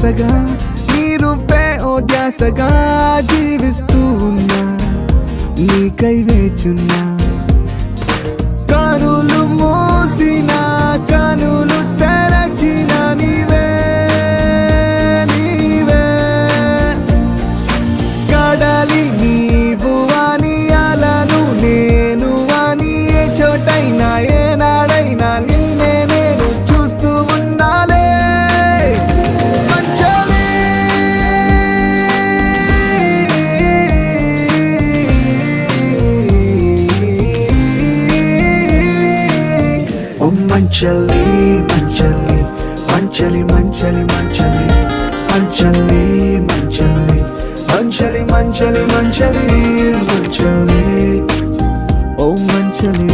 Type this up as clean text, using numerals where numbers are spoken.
ఆశగా నీ రూపే ఓ ధ్యాసగా జీవిస్తూ ఉన్నా నీకై వేచున్నా కనులు మూసిన కనులు తెరచిన నీవే నీవే కడలి నీవు అని అలను నేను అని ఏ చోటైనా ఏనాడైనా నిన్నే నేను చూస్తూ ఉండాలే మంచలి ఓ మంచలి మంచలి మంచలి మంచలి మంచలి మంచలి మంచలి మంచలి మంచలి మంచలి మంచలి ఓ మంచలి